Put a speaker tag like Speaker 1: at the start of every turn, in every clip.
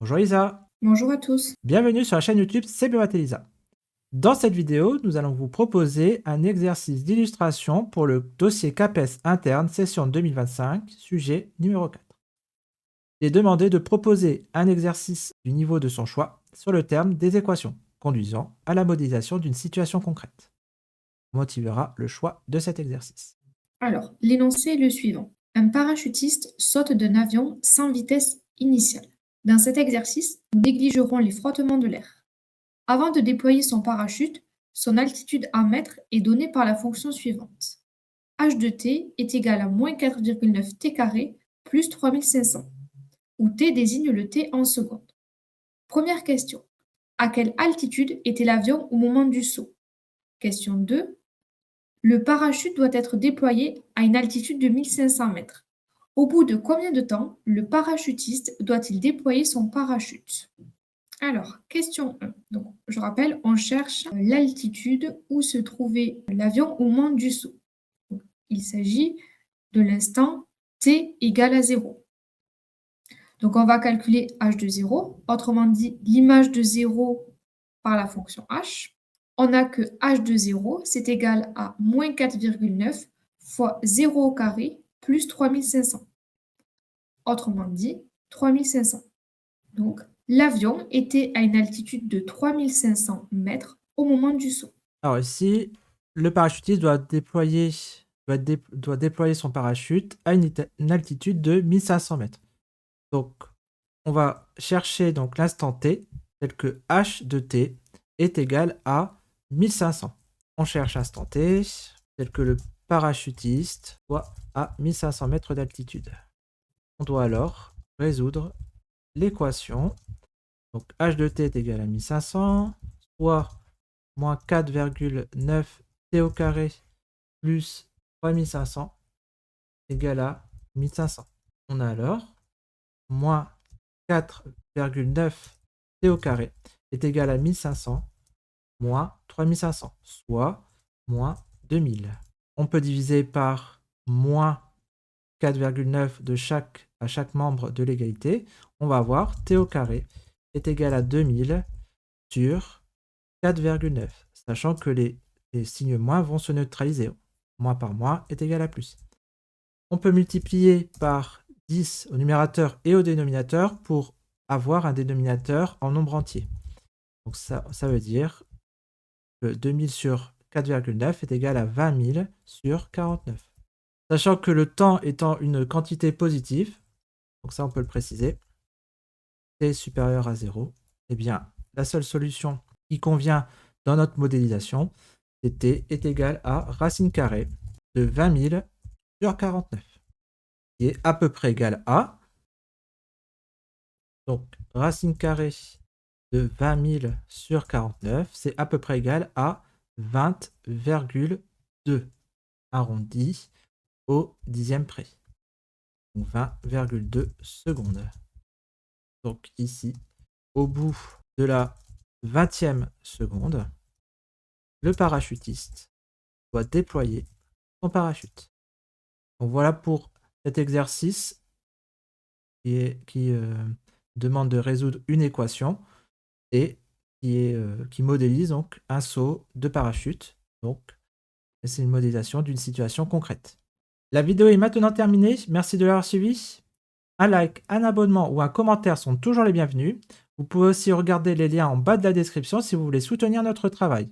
Speaker 1: Bonjour Lisa,
Speaker 2: Bonjour à tous.
Speaker 1: bienvenue sur la chaîne YouTube C'est Bio Math Elisa. Dans cette vidéo, nous allons vous proposer un exercice d'illustration pour le dossier CAPES interne session 2025, sujet numéro 4. Il est demandé de proposer un exercice du niveau de son choix sur le terme des équations, conduisant à la modélisation d'une situation concrète. On motivera le choix de cet exercice.
Speaker 2: Alors, l'énoncé est le suivant. Un parachutiste saute d'un avion sans vitesse initiale. Dans cet exercice, nous négligerons les frottements de l'air. Avant de déployer son parachute, son altitude en mètres est donnée par la fonction suivante. h de t est égal à moins 4,9 t carré plus 3500, où t désigne le t en secondes. Première question. À quelle altitude était l'avion au moment du saut? Question 2. Le parachute doit être déployé à une altitude de 1500 mètres. Au bout de combien de temps le parachutiste doit-il déployer son parachute? Alors, question 1. Donc, je rappelle, on cherche l'altitude où se trouvait l'avion au moment du saut. Donc, il s'agit de l'instant t égale à 0. Donc, on va calculer h de 0, autrement dit l'image de 0 par la fonction h. On a que h de 0, c'est égal à moins 4,9 fois 0 au carré plus 3500. Autrement dit, 3500. Donc, l'avion était à une altitude de 3500 mètres au moment du saut.
Speaker 1: Alors ici, le parachutiste doit déployer son parachute à une altitude de 1500 mètres. Donc, on va chercher donc l'instant t, tel que h de t est égal à 1500. On cherche l'instant t, tel que le parachutiste soit à 1500 mètres d'altitude. On doit alors résoudre l'équation. Donc, h de t est égal à 1500, soit moins 4,9 t au carré plus 3500 égale à 1500. On a alors moins 4,9 t au carré est égal à 1500 moins 3500, soit moins 2000. On peut diviser par moins 4,9 à chaque membre de l'égalité. On va avoir t au carré est égal à 2000 sur 4,9, sachant que les signes moins vont se neutraliser. Moins par moins est égal à plus. On peut multiplier par 10 au numérateur et au dénominateur pour avoir un dénominateur en nombre entier. Donc ça veut dire que 2000 sur 4,9 est égal à 20 000 sur 49. Sachant que le temps étant une quantité positive, donc ça on peut le préciser, t est supérieur à 0, eh bien la seule solution qui convient dans notre modélisation, c'est t est égal à racine carrée de 20 000 sur 49, qui est à peu près égal à, donc racine carrée de 20 000 sur 49, c'est à peu près égal à 20,2, arrondi au dixième près. Donc 20,2 secondes. Donc ici, au bout de la 20e seconde, le parachutiste doit déployer son parachute. Donc voilà pour cet exercice qui demande de résoudre une équation et qui modélise donc un saut de parachute. Donc c'est une modélisation d'une situation concrète. La vidéo est maintenant terminée. Merci de l'avoir suivi. Un like, un abonnement ou un commentaire sont toujours les bienvenus. Vous pouvez aussi regarder les liens en bas de la description si vous voulez soutenir notre travail.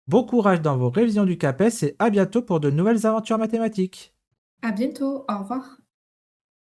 Speaker 1: Bon courage dans vos révisions du CAPES et à bientôt pour de nouvelles aventures mathématiques.
Speaker 2: À bientôt, au revoir.